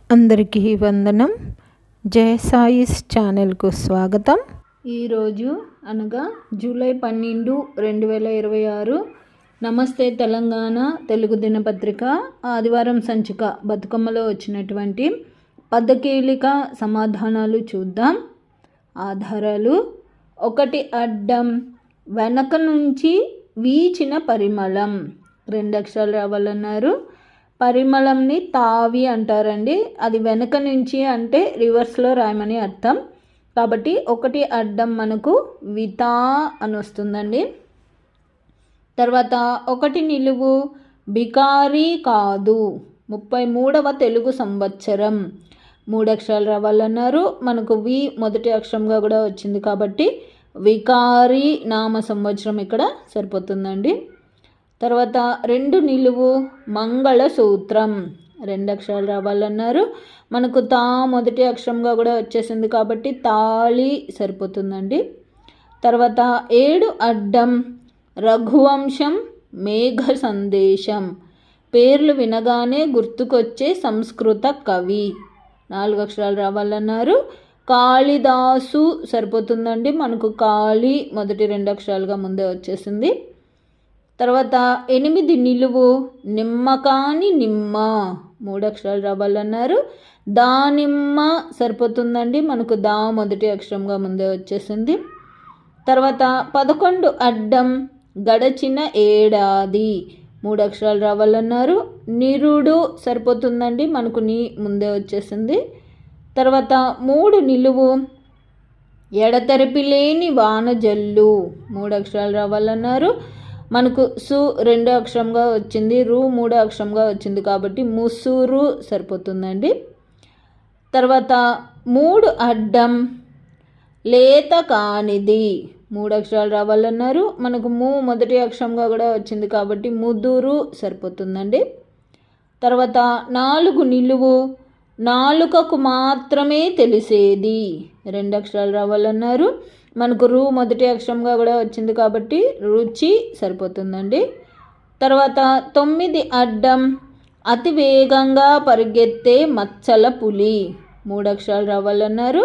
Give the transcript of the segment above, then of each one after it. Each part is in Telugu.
అందరికీ వందనం. జయ సాయిస్ ఛానల్కు స్వాగతం. ఈరోజు అనగా జూలై 12, 2026 నమస్తే తెలంగాణ తెలుగు దినపత్రిక ఆదివారం సంచిక బతుకమ్మలో వచ్చినటువంటి పదకీలిక సమాధానాలు చూద్దాం. ఆధారాలు: 1 అడ్డం, వెనక నుంచి వీచిన పరిమళం. 2 అక్షరాలు రావాలన్నారు. పరిమళంని తావి అంటారండి. అది వెనక నుంచి అంటే రివర్స్లో రాయమని అర్థం. కాబట్టి 1 అడ్డం మనకు వితా అని వస్తుందండి. తర్వాత 1 నిలువు, బికారీ కాదు. 33వ తెలుగు సంవత్సరం. 3 అక్షరాలు రావాలన్నారు. మనకు వి మొదటి అక్షరంగా కూడా వచ్చింది కాబట్టి వికారీ నామ సంవత్సరం ఇక్కడ సరిపోతుందండి. తర్వాత 2 నిలువు, మంగళసూత్రం. 2 అక్షరాలు రావాలన్నారు. మనకు తా మొదటి అక్షరంగా కూడా వచ్చేసింది కాబట్టి తాళి సరిపోతుందండి. తర్వాత 7 అడ్డం, రఘువంశం, మేఘ సందేశం. పేర్లు వినగానే గుర్తుకొచ్చే సంస్కృత కవి. 4 అక్షరాలు రావాలన్నారు. కాళిదాసు సరిపోతుందండి. మనకు కాళి మొదటి 2 అక్షరాలుగా ముందే వచ్చేసింది. తర్వాత 8 నిలువు, నిమ్మకాని నిమ్మ. 3 అక్షరాలు రావాలన్నారు. దానిమ్మ సరిపోతుందండి. మనకు దా మొదటి అక్షరంగా ముందే వచ్చేసింది. తర్వాత 11 అడ్డం, గడచిన ఏడాది. 3 అక్షరాలు రావాలన్నారు. నిరుడు సరిపోతుందండి. మనకు నీ ముందే వచ్చేసింది. తర్వాత 3 నిలువు, ఎడతెరిపి లేని వానజల్లు. 3 అక్షరాలు రావాలన్నారు. మనకు సు 2 అక్షరంగా వచ్చింది, రు 3 అక్షరంగా వచ్చింది కాబట్టి ముసురు సరిపోతుందండి. తర్వాత 3 అడ్డం, లేత కానిది. 3 అక్షరాలు రావాలన్నారు. మనకు ము మొదటి అక్షరంగా కూడా వచ్చింది కాబట్టి ముదురు సరిపోతుందండి. తర్వాత 4 నిలువు, నాలుకకు మాత్రమే తెలిసేది. 2 అక్షరాలు రావాలన్నారు. మనకు రు మొదటి అక్షరంగా కూడా వచ్చింది కాబట్టి రుచి సరిపోతుందండి. తర్వాత 9 అడ్డం, అతి వేగంగా పరిగెత్తే మచ్చల పులి. 3 అక్షరాలు రావాలన్నారు.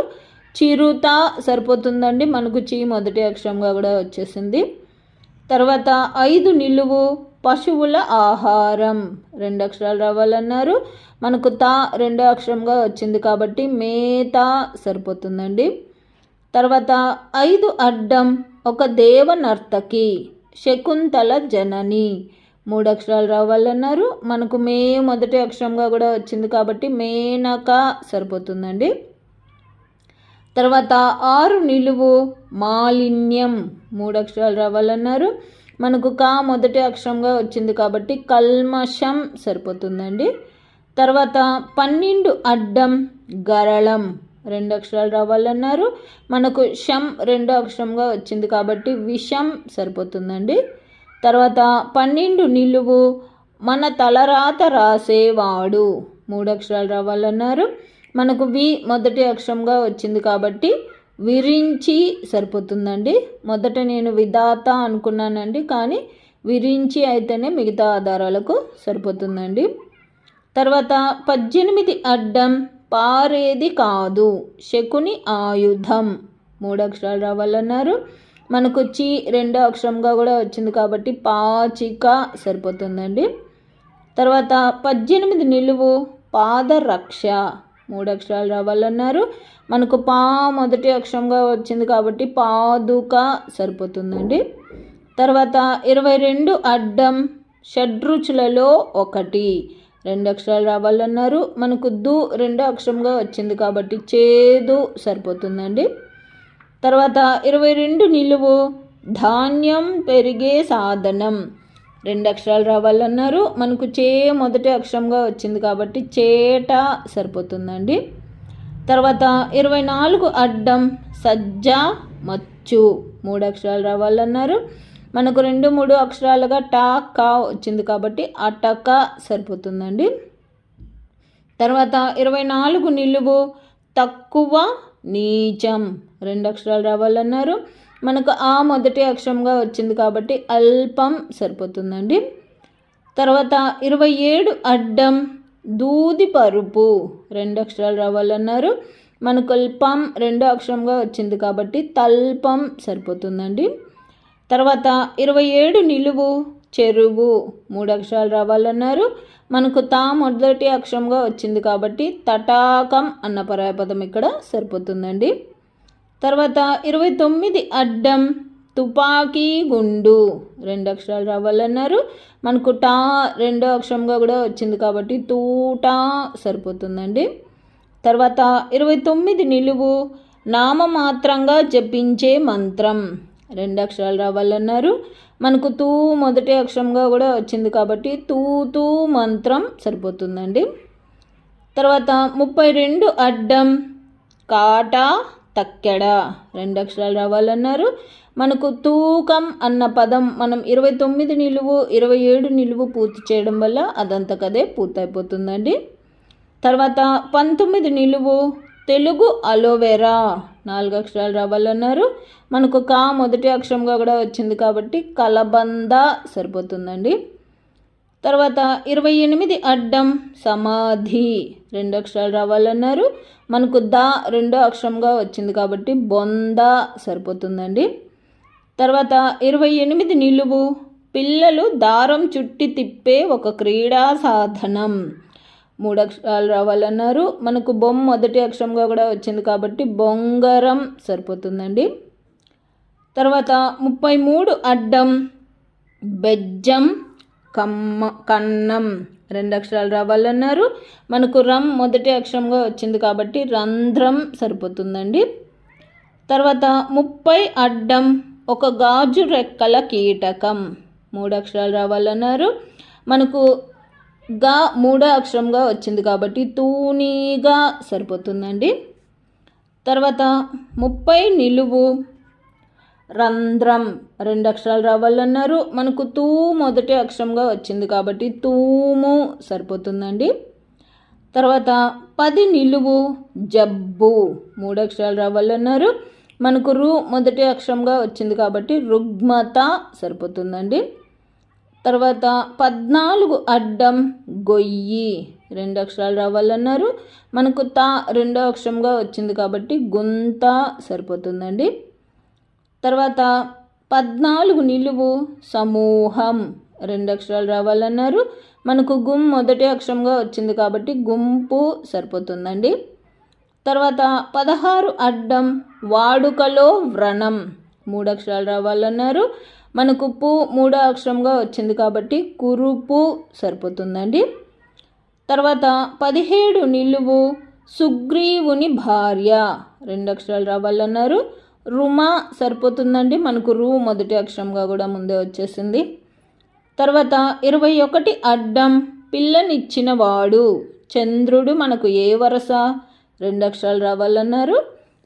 చిరుత సరిపోతుందండి. మనకు చి మొదటి అక్షరంగా కూడా వచ్చేసింది. తర్వాత 5 నిలువు, పశువుల ఆహారం. 2 అక్షరాలు రావాలన్నారు. మనకు తా 2 అక్షరంగా వచ్చింది కాబట్టి మేత సరిపోతుందండి. తర్వాత 5 అడ్డం, ఒక దేవ నర్తకి. శకుంతల జనని. 3 అక్షరాలు రావాలన్నారు. మనకు మే మొదటి అక్షరంగా కూడా వచ్చింది కాబట్టి మేనక సరిపోతుందండి. తర్వాత 6 నిలువు, మాలిన్యం. 3 అక్షరాలు రావాలన్నారు. మనకు కా మొదటి అక్షరంగా వచ్చింది కాబట్టి కల్మషం సరిపోతుందండి. తర్వాత 12 అడ్డం, గరళం. 2 అక్షరాలు రావాలన్నారు. మనకు షం 2 అక్షరంగా వచ్చింది కాబట్టి విషం సరిపోతుందండి. తర్వాత 12 నిలువు, మన తలరాత రాసేవాడు. 3 అక్షరాలు రావాలన్నారు. మనకు వి మొదటి అక్షరంగా వచ్చింది కాబట్టి విరించి సరిపోతుందండి. మొదట నేను విధాత అనుకున్నానండి, కానీ విరించి అయితేనే మిగతా ఆధారాలకు సరిపోతుందండి. తర్వాత 18 అడ్డం, పారేది కాదు. శకుని ఆయుధం. 3 అక్షరాలు రావాలన్నారు. మనకు చి 2 అక్షరంగా కూడా వచ్చింది కాబట్టి పాచిక సరిపోతుందండి. తర్వాత 18 నిలువు, పాదరక్ష. 3 అక్షరాలు రావాలన్నారు. మనకు పా మొదటి అక్షరంగా వచ్చింది కాబట్టి పాదుక సరిపోతుందండి. తర్వాత 22 అడ్డం, షడ్రుచులలో ఒకటి. 2 అక్షరాలు రావాలన్నారు. మనకు దు 2 అక్షరంగా వచ్చింది కాబట్టి చేదు సరిపోతుందండి. తర్వాత 22 నిలువు, ధాన్యం పెరిగే సాధనం. 2 అక్షరాలు రావాలన్నారు. మనకు చే మొదటి అక్షరంగా వచ్చింది కాబట్టి చేట సరిపోతుందండి. తర్వాత 24 అడ్డం, సజ్జ మచ్చు. 3 అక్షరాలు రావాలన్నారు. మనకు 2, 3 అక్షరాలుగా టా కా వచ్చింది కాబట్టి అటక సరిపోతుందండి. తర్వాత 24 నిలువు, తక్కువ నీచం. 2 అక్షరాలు రావాలన్నారు. మనకు ఆ మొదటి అక్షరంగా వచ్చింది కాబట్టి అల్పం సరిపోతుందండి. తర్వాత 27 అడ్డం, దూది పరుపు 2 అక్షరాలు రావాలన్నారు. మనకు పం 2 అక్షరంగా వచ్చింది కాబట్టి తల్పం సరిపోతుందండి. తర్వాత 27 నిలువు చెరువు 3 అక్షరాలు రావాలన్నారు. మనకు తా మొదటి అక్షరంగా వచ్చింది కాబట్టి తటాకం అన్న పర్యాయపదం ఇక్కడ సరిపోతుందండి. తర్వాత 29 అడ్డం తుపాకీ గుండు 2 అక్షరాలు రావాలన్నారు. మనకు టా 2 అక్షరంగా కూడా వచ్చింది కాబట్టి తూటా సరిపోతుందండి. తర్వాత 29 నిలువు నామమాత్రంగా జపించే మంత్రం 2 అక్షరాలు రావాలన్నారు. మనకు తూ మొదటి అక్షరంగా కూడా వచ్చింది కాబట్టి తూతూ మంత్రం సరిపోతుందండి. తర్వాత 32 అడ్డం కాటా తక్కెడ 2 అక్షరాలు రావాలన్నారు. మనకు తూకం అన్న పదం మనం 29 నిలువు 27 నిలువు పూర్తి చేయడం వల్ల అదంతకదే పూర్తయిపోతుందండి. తర్వాత 19 నిలువు తెలుగు అలోవెరా 4 అక్షరాలు రావాలన్నారు. మనకు కా మొదటి అక్షరంగా కూడా వచ్చింది కాబట్టి కలబంద సరిపోతుందండి. తర్వాత 28 అడ్డం సమాధి 2 అక్షరాలు రావాలన్నారు. మనకు దా 2 అక్షరంగా వచ్చింది కాబట్టి బొంద సరిపోతుందండి. తర్వాత 28 నిలువు పిల్లలు దారం చుట్టి తిప్పే ఒక క్రీడా సాధనం 3 అక్షరాలు రావాలన్నారు. మనకు బొమ్మ మొదటి అక్షరంగా కూడా వచ్చింది కాబట్టి బొంగరం సరిపోతుందండి. తర్వాత 33 అడ్డం బెజ్జం కన్నం 2 అక్షరాలు రావాలన్నారు. మనకు రం మొదటి అక్షరంగా వచ్చింది కాబట్టి రంధ్రం సరిపోతుందండి. తర్వాత 30 అడ్డం ఒక గాజు రెక్కల కీటకం 3 అక్షరాలు రావాలన్నారు. మనకు గా 3 అక్షరంగా వచ్చింది కాబట్టి తూనీగా సరిపోతుందండి. తర్వాత 30 నిలువు రంధ్రం 2 అక్షరాలు రావాలన్నారు. మనకు తూ మొదటి అక్షరంగా వచ్చింది కాబట్టి తూము సరిపోతుందండి. తర్వాత 10 నిలువు జబ్బు 3 అక్షరాలు రావాలన్నారు. మనకు రు మొదటి అక్షరంగా వచ్చింది కాబట్టి రుగ్మత సరిపోతుందండి. తర్వాత 14 అడ్డం గొయ్యి 2 అక్షరాలు రావాలన్నారు. మనకు తా 2 అక్షరంగా వచ్చింది కాబట్టి గుంత సరిపోతుందండి. తర్వాత 14 నిలువు సమూహం 2 అక్షరాలు రావాలన్నారు. మనకు గుమ్ మొదటి అక్షరంగా వచ్చింది కాబట్టి గుంపు సరిపోతుందండి. తర్వాత 16 అడ్డం వాడుకలో వ్రణం 3 అక్షరాలు రావాలన్నారు. మనకు పు 3 అక్షరంగా వచ్చింది కాబట్టి కురుపు సరిపోతుందండి. తర్వాత 17 నిలువు సుగ్రీవుని భార్య 2 అక్షరాలు రావాలన్నారు. రుమ సరిపోతుందండి. మనకు రు మొదటి అక్షరంగా కూడా ముందే వచ్చేసింది. తర్వాత 21 అడ్డం పిల్లనిచ్చిన వాడు చంద్రుడు మనకు ఏ వరస 2 అక్షరాలు రావాలన్నారు.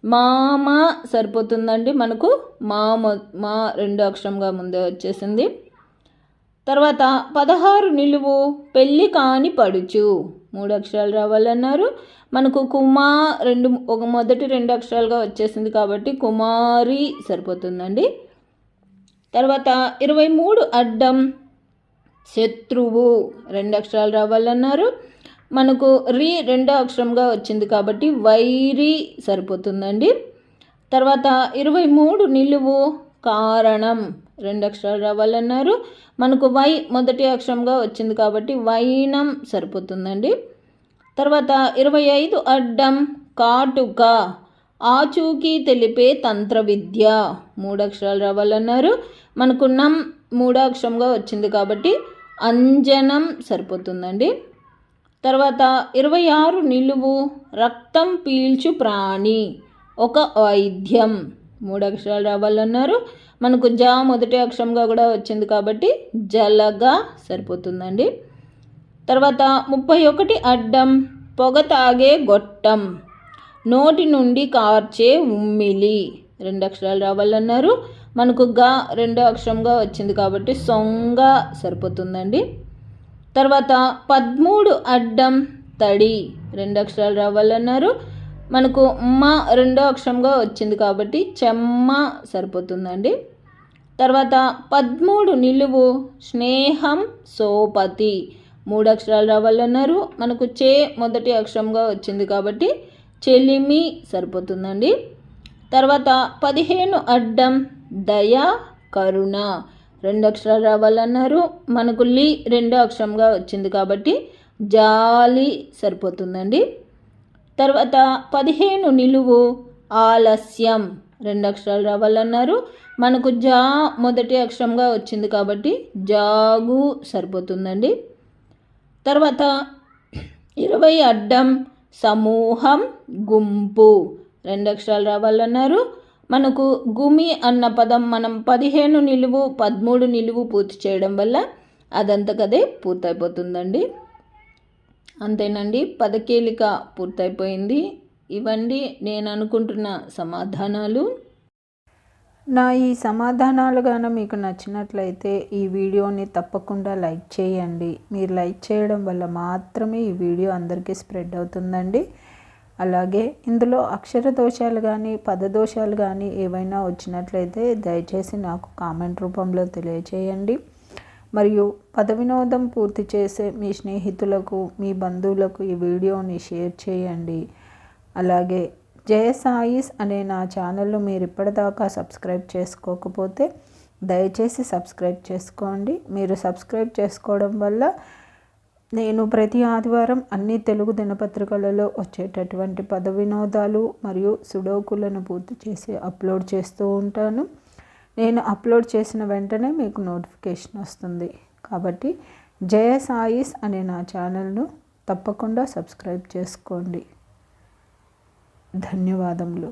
మామ సరిపోతుందండి. మనకు మా 2 అక్షరంగా ముందే వచ్చేసింది. తర్వాత 16 నిలువు పెళ్ళి కాని పడుచు 3 అక్షరాలు రావాలన్నారు. మనకు కుమా మొదటి 2 అక్షరాలుగా వచ్చేసింది కాబట్టి కుమారి సరిపోతుందండి. తర్వాత 23 అడ్డం శత్రువు 2 అక్షరాలు రావాలన్నారు. మనకు రి 2 అక్షరంగా వచ్చింది కాబట్టి వైరి సరిపోతుందండి. తర్వాత 23 నిలువు కారణం 2 అక్షరాలు రావాలన్నారు. మనకు వై మొదటి అక్షరంగా వచ్చింది కాబట్టి వైనం సరిపోతుందండి. తర్వాత 25 అడ్డం కాటుక ఆచూకీ తెలిపే తంత్ర విద్య 3 అక్షరాలు రావాలన్నారు. మనకు నం 3 అక్షరంగా వచ్చింది కాబట్టి అంజనం సరిపోతుందండి. తర్వాత 26 నిలువు రక్తం పీల్చు ప్రాణి ఒక వైద్యం 3 అక్షరాలు రావాలన్నారు. మనకు జా మొదటి అక్షరంగా కూడా వచ్చింది కాబట్టి జలగా సరిపోతుందండి. తర్వాత 31 అడ్డం పొగ తాగే గొట్టం నోటి నుండి కార్చే ఉమ్మిలి 2 అక్షరాలు రావాలన్నారు. మనకు గా 2 అక్షరంగా వచ్చింది కాబట్టి సొంగ సరిపోతుందండి. తర్వాత 13 అడ్డం తడి 2 అక్షరాలు రావాలన్నారు. మనకు మా 2 అక్షరంగా వచ్చింది కాబట్టి చెమ్మ సరిపోతుందండి. తర్వాత 13 నిలువు స్నేహం సోపతి 3 అక్షరాలు రావాలన్నారు. మనకు చే మొదటి అక్షరంగా వచ్చింది కాబట్టి చెలిమి సరిపోతుందండి. తర్వాత 15 అడ్డం దయ కరుణ 2 అక్షరాలు రావాలన్నారు. మనకు లి 2 అక్షరంగా వచ్చింది కాబట్టి జాలి సరిపోతుందండి. తర్వాత 15 నిలువు ఆలస్యం 2 అక్షరాలు రావాలన్నారు. మనకు జా మొదటి అక్షరంగా వచ్చింది కాబట్టి జాగు సరిపోతుందండి. తర్వాత 20 అడ్డం సమూహం గుంపు 2 అక్షరాలు రావాలన్నారు. మనకు గుమి అన్న పదం మనం 15 నిలువు 13 నిలువు పూర్తి చేయడం వల్ల అదంతకదే పూర్తయిపోతుందండి. అంతేనండి, పదకేలిక పూర్తయిపోయింది. ఇవండి నేను అనుకుంటున్న సమాధానాలు. నా ఈ సమాధానాలు గాన మీకు నచ్చినట్లయితే ఈ వీడియోని తప్పకుండా లైక్ చేయండి. మీరు లైక్ చేయడం వల్ల మాత్రమే ఈ వీడియో అందరికీ స్ప్రెడ్ అవుతుందండి. అలాగే ఇందులో అక్షర దోషాలు కానీ పదదోషాలు కానీ ఏవైనా వచ్చినట్లయితే దయచేసి నాకు కామెంట్ రూపంలో తెలియచేయండి. మరియు పద వినోదం పూర్తి చేసే మీ స్నేహితులకు మీ బంధువులకు ఈ వీడియోని షేర్ చేయండి. అలాగే జయ సాయిస్ అనే నా ఛానల్ను మీరు ఇప్పటిదాకా సబ్స్క్రైబ్ చేసుకోకపోతే దయచేసి సబ్స్క్రైబ్ చేసుకోండి. మీరు సబ్స్క్రైబ్ చేసుకోవడం వల్ల నేను ప్రతి ఆదివారం అన్ని తెలుగు దినపత్రికలలో వచ్చేటటువంటి పద వినోదాలు మరియు సుడోకులను పూర్తి చేసి అప్లోడ్ చేస్తూ ఉంటాను. నేను అప్లోడ్ చేసిన వెంటనే మీకు నోటిఫికేషన్ వస్తుంది. కాబట్టి జయ సాయిస్ అనే నా ఛానల్ను తప్పకుండా సబ్స్క్రైబ్ చేసుకోండి. ధన్యవాదములు.